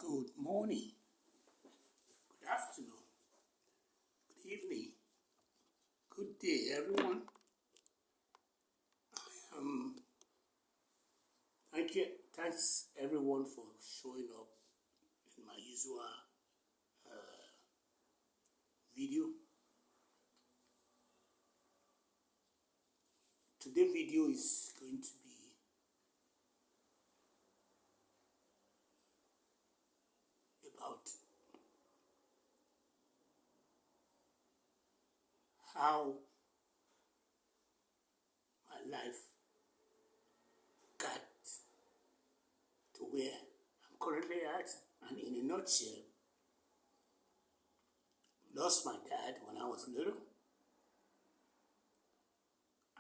Good morning, good afternoon, good evening, good day, everyone. Um, thanks everyone for showing up in my usual video. Today's video is going to be about how my life got to where I'm currently at, and in a nutshell, lost my dad when I was little.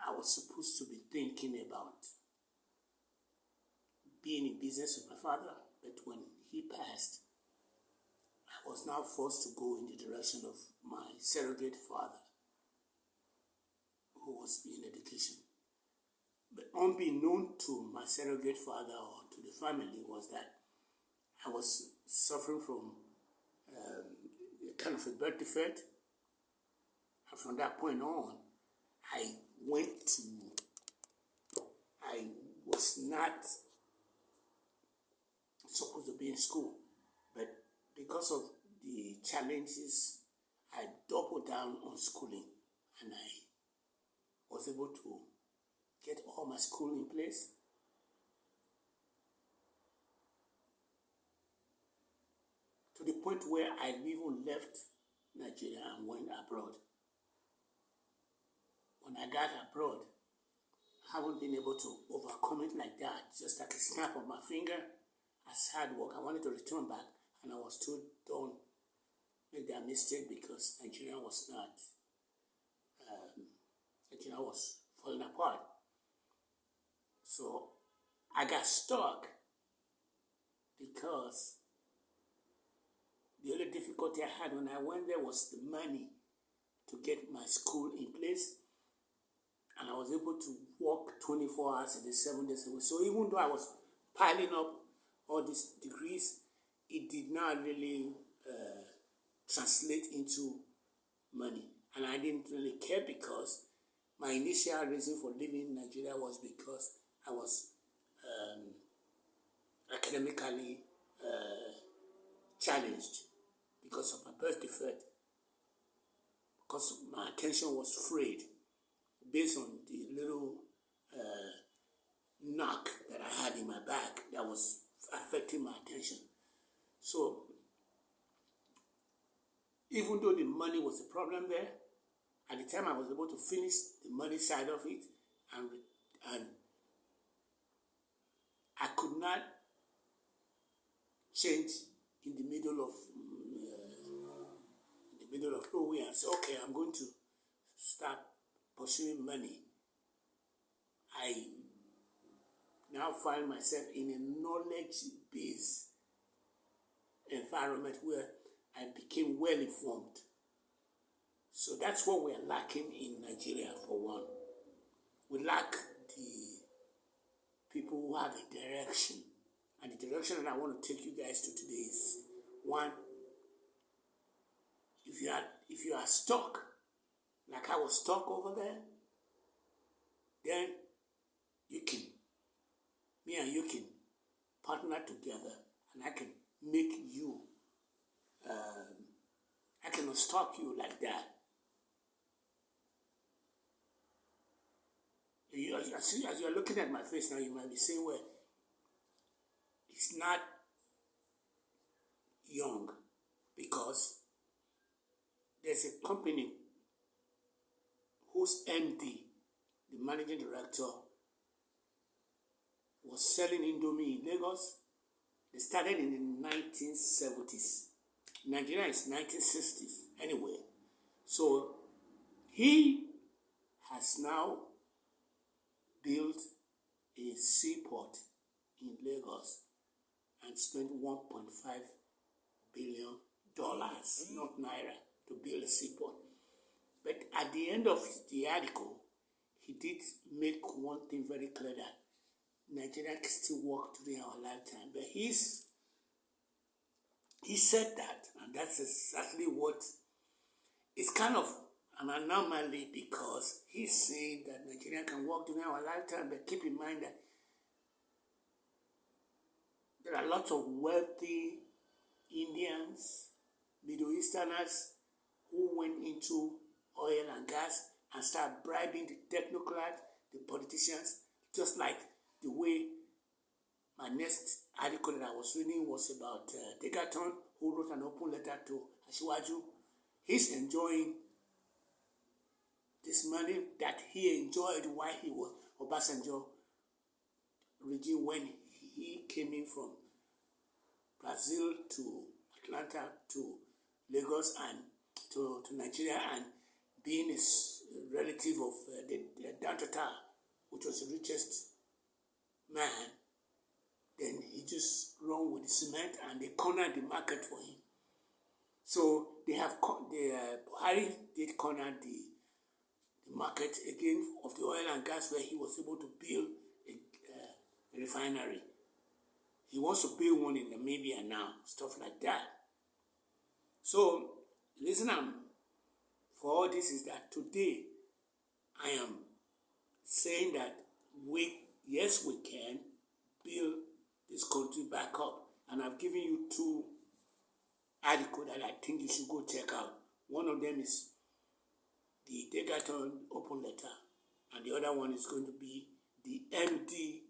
I was supposed to be thinking about being in business with my father, but when he passed, I was now forced to go in the direction of my surrogate father, who was in education. But unbeknown to my surrogate father or to the family was that I was suffering from a kind of a birth defect. And from that point on, I was not supposed to be in school. But because of the challenges, I doubled down on schooling, and I was able to get all my school in place. To the point where I even left Nigeria and went abroad. When I got abroad, I haven't been able to overcome it like that, just like a snap of my finger. As hard work, I wanted to return back, and I was told, don't make that mistake because Nigeria was falling apart. So I got stuck because the only difficulty I had when I went there was the money to get my school in place. And I was able to work 24 hours a day, 7 days a week. So even though I was piling up all these degrees, it did not really translate into money. And I didn't really care because my initial reason for leaving Nigeria was because I was academically challenged because of my birth defect, because my attention was frayed based on the little knock that I had in my back that was affecting my attention. So even though the money was a problem there, at the time I was able to finish the money side of it, and I could not change in the middle of nowhere and say, okay, I'm going to start pursuing money. I now find myself in a knowledge-based environment where I became well informed. So that's what we're lacking in Nigeria, for one. We lack the people who have a direction. And the direction that I want to take you guys to today is, one, if you are stuck, like I was stuck over there, then me and you can partner together, and I can make you, I cannot stop you like that. As you're looking at my face now, you might be saying, well, it's not young, because there's a company whose MD, the managing director, was selling Indomie in Lagos. They started in the 1970s. Nigeria is 1960s anyway. So he has now built a seaport in Lagos and spent $1.5 billion, not naira, to build a seaport. But at the end of the article, he did make one thing very clear, that Nigeria can still work during our lifetime. But his He said that, and that's exactly what it's kind of an anomaly, because he's saying that Nigeria can work during our lifetime, but keep in mind that there are lots of wealthy Indians, Middle Easterners who went into oil and gas and started bribing the technocrats, the politicians, just like the way my next article that I was reading was about Degaton, who wrote an open letter to Asiwaju. He's enjoying this money that he enjoyed while he was Obasanjo regime, when he came in from Brazil to Atlanta to Lagos and to Nigeria, and being a relative of the Dantata, which was the richest man. Then he just run with the cement and they cornered the market for him. So they have Buhari did corner the market again of the oil and gas, where he was able to build a refinery. He wants to build one in Namibia now, stuff like that. So the reason for all this is that today I am saying that yes, we can build this country back up. And I've given you two articles that I think you should go check out. One of them is the Degaton open letter, and the other one is going to be the MD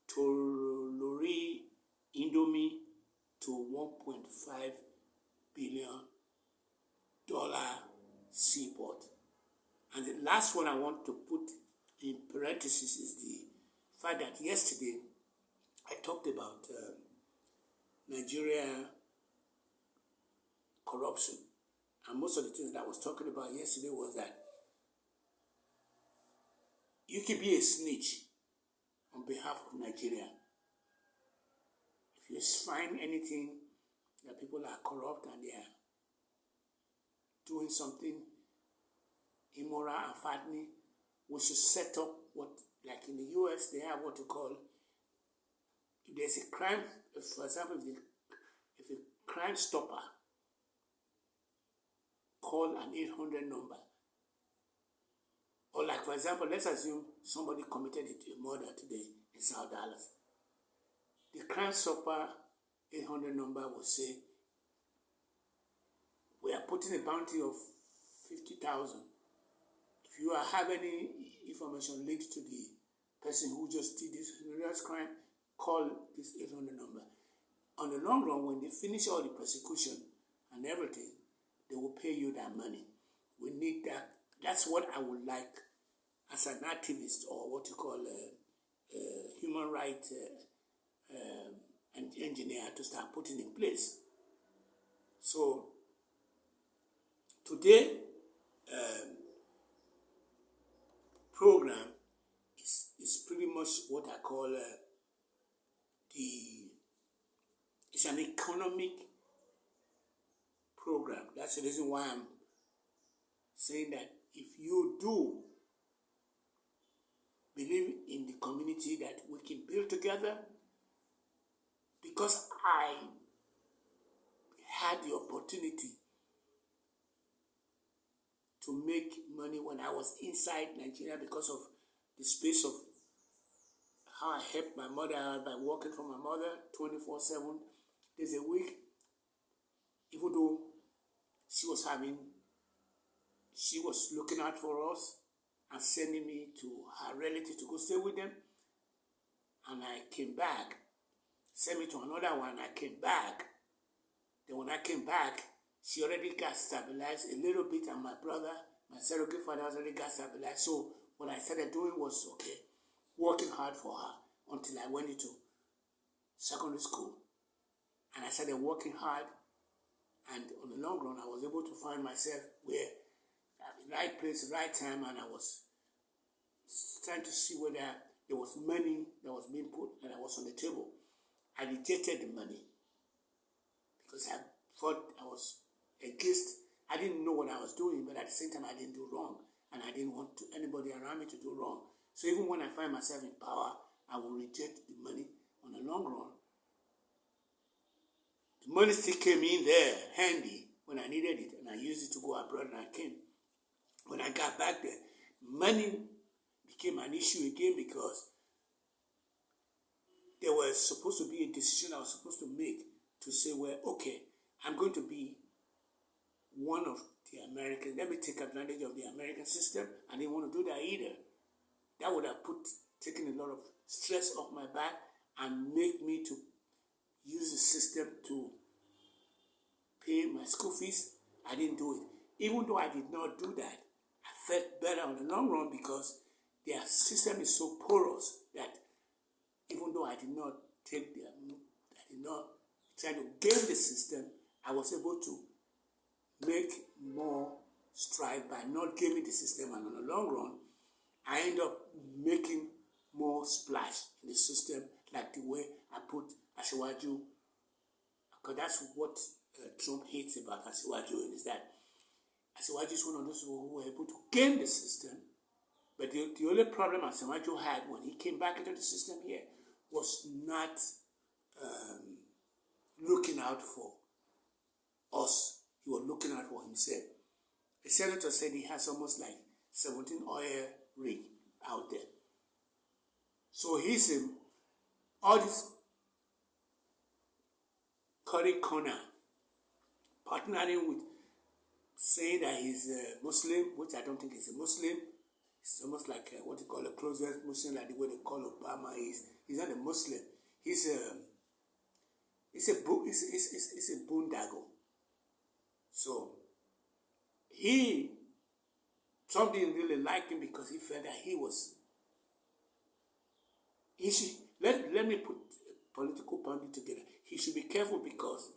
Torolori Indomie to $1.5 billion seaport. And the last one I want to put in parentheses is the fact that yesterday I talked about Nigeria corruption. And most of the things that I was talking about yesterday was that you can be a snitch on behalf of Nigeria. If you find anything that people are corrupt and they are doing something immoral and fattening, we should set up what, like in the US, they have what you call, if there's a crime, for example, if a crime stopper call an 800 number, or like, for example, let's assume somebody committed a murder today in South Dallas. The crime stopper 800 number will say, we are putting a bounty of 50,000. If you have any information linked to the person who just did this murderous crime, call this 800 number. On the long run, when they finish all the prosecution and everything, they will pay you that money. We need that. That's what I would like as an activist, or what you call a human rights engineer, to start putting in place. So today program is pretty much what I call it's an economic program. That's the reason why I'm saying that if you do believe in the community, that we can build together, because I had the opportunity to make money when I was inside Nigeria, because of the space of how I helped my mother out by working for my mother 24/7 days a week, even though she was looking out for us and sending me to her relatives to go stay with them. And I came back, sent me to another one, I came back. Then when I came back, she already got stabilized a little bit, and my brother, my surrogate father, already got stabilized. So what I started doing was, working hard for her until I went into secondary school. And I started working hard, and on the long run, I was able to find myself where at the right place, right time, and I was trying to see whether there was money that was being put and I was on the table. I rejected the money because I thought I was against. I didn't know what I was doing, but at the same time, I didn't do wrong, and I didn't want anybody around me to do wrong. So even when I find myself in power, I will reject the money. On the long run, the money still came in there handy when I needed it, and I used it to go abroad, and I came. When I got back there, money became an issue again because there was supposed to be a decision I was supposed to make to say, well, okay, I'm going to be one of the Americans. Let me take advantage of the American system. I didn't want to do that either. That would have taken a lot of stress off my back and make me to use the system to pay my school fees. I didn't do it. Even though I did not do that, I felt better on the long run because their system is so porous that even though I did not try to game the system, I was able to make more strive by not gaming the system, and on the long run, I end up making more splash in the system, like the way I put Asiwaju, because that's what Trump hates about Asiwaju, is that Asiwaju is one of those people who were able to game the system, but the only problem Asiwaju had when he came back into the system here was not looking out for us. He was looking out for himself. The senator said he has almost like 17 oil rig out there. So he's all this cutting corner, partnering with, saying that he's a Muslim, which I don't think he's a Muslim. It's almost like what you call a closest Muslim, like the way they call Obama is. He's not a Muslim. He's a boondoggle. So Trump didn't really like him because he felt that let me put political pundit together. He should be careful because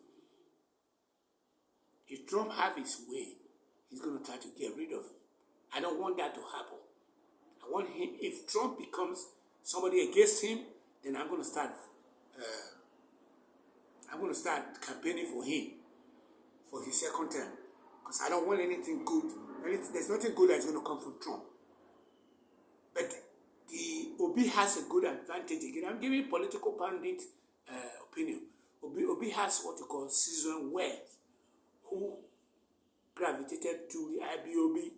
if Trump have his way, he's going to try to get rid of him. I don't want that to happen. I want him, if Trump becomes somebody against him, then I'm going to start campaigning for him for his second term. Because I don't want anything good. There's nothing good that's going to come from Trump. But the Obi has a good advantage. Again, I'm giving political pundit opinion. Obi has what you call Susan West, who gravitated to the IBOB.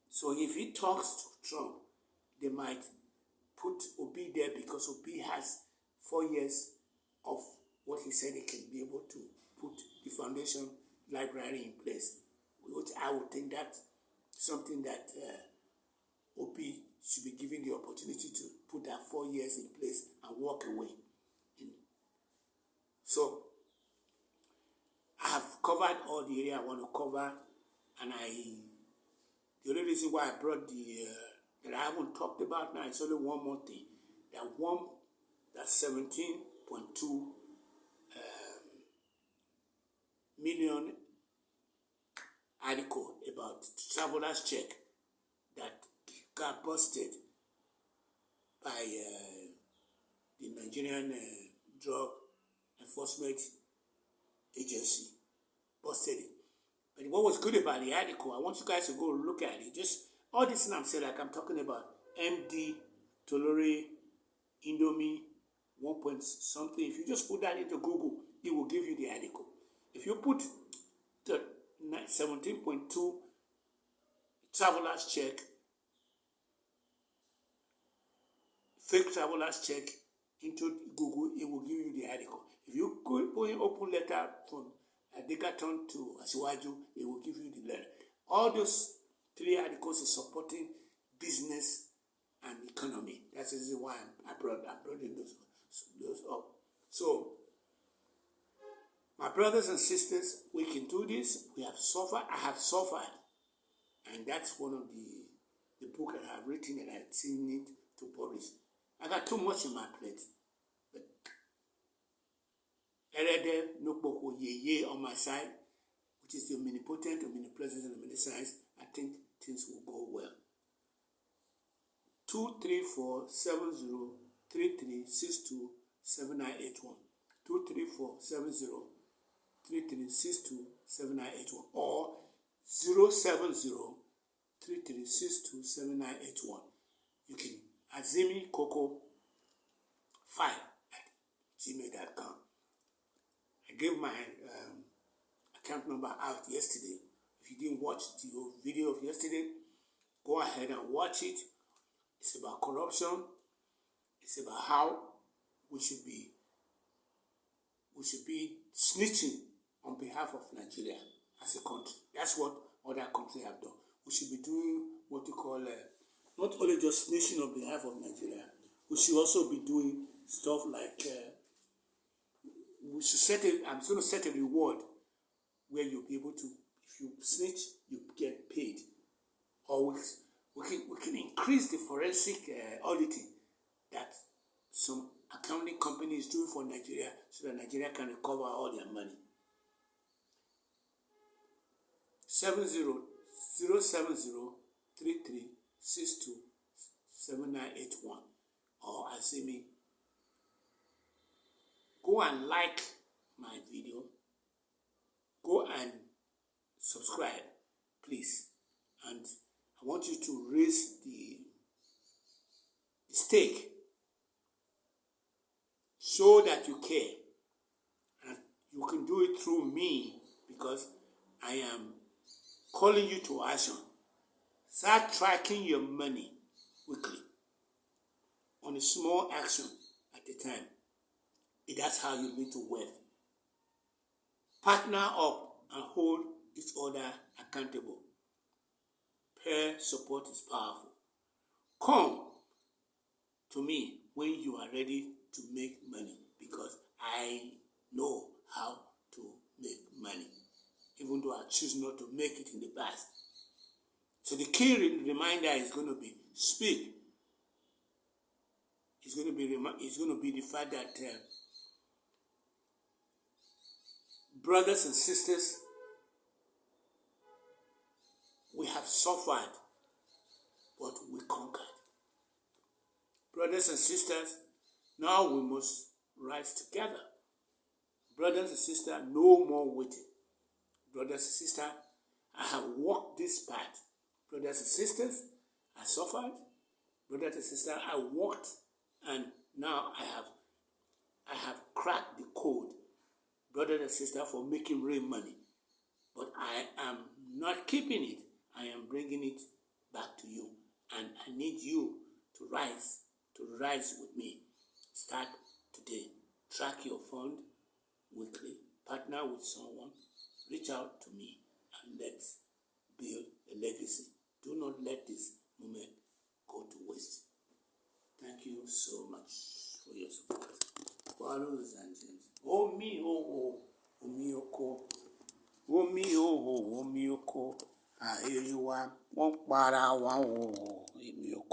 So if he talks to Trump, they might put Obi there because Obi has 4 years of what he said he can be able to put the foundation library in place, which I would think that's something that Obi should be given the opportunity to put that 4 years in place and walk away. So I have covered all the area I want to cover, and the only reason why I brought that I haven't talked about now is only one more thing. That 17.2 million article about travelers check that got busted by the Nigerian Drug Enforcement Agency. Busted it. But what was good about the article, I want you guys to go look at it. Just all this thing I'm saying, like I'm talking about MD, Tolore, Indomie, 1 point something. If you just put that into Google, it will give you the article. If you put the 17.2 travelers check, fake travelers check into Google, it will give you the article. If you go in open letter from Degaton to Asiwaju, it will give you the letter. All those 3 articles is supporting business and economy. That's the reason why I brought in those up. So, my brothers and sisters, we can do this. We have suffered. I have suffered. And that's one of the book that I've written and I've seen it to publish. I got too much in my plate. But Erede Nokboko Yeye on my side, which is the omnipotent, omnipresent, and omniscience, I think things will go well. 234-70-3362-7981. 234-70-3362-7981 or 070-3362-7981. You can azimi coco5 at gmail.com. gave my account number out yesterday. If you didn't watch the video of yesterday, go ahead and watch it. It's about corruption. It's about how we should be snitching on behalf of Nigeria as a country. That's what other countries have done. We should be doing what you call not only just snitching on behalf of Nigeria. We should also be doing stuff like we should I'm going to set a reward where you'll be able to, if you snitch, you get paid. Or we can increase the forensic auditing that some accounting company is doing for Nigeria so that Nigeria can recover all their money. 070-3362-7981 or Azimi. Go and like my video. Go and subscribe, please. And I want you to raise the stake. Show that you care. And you can do it through me because I am calling you to action. Start tracking your money weekly on a small action at a time. That's how you need to work. Partner up and hold each other accountable. Peer support is powerful. Come to me when you are ready to make money because I know how to make money, even though I choose not to make it in the past. So the key reminder is going to be speak. It's going to be the fact that brothers and sisters, we have suffered, but we conquered. Brothers and sisters, now we must rise together. Brothers and sisters, no more waiting. Brothers and sisters, I have walked this path. Brothers and sisters, I suffered. Brothers and sisters, I walked, and now I have cracked the code. Brothers and sisters, for making real money. But I am not keeping it. I am bringing it back to you. And I need you to rise with me. Start today. Track your fund weekly. Partner with someone. Reach out to me and let's build a legacy. Do not let this moment go to waste. Thank you so much for your support. Brothers and sisters. Oh me, oh, oh me, oh, oh me, oh, oh me, oh, I hear you one para one, oh, me, oh.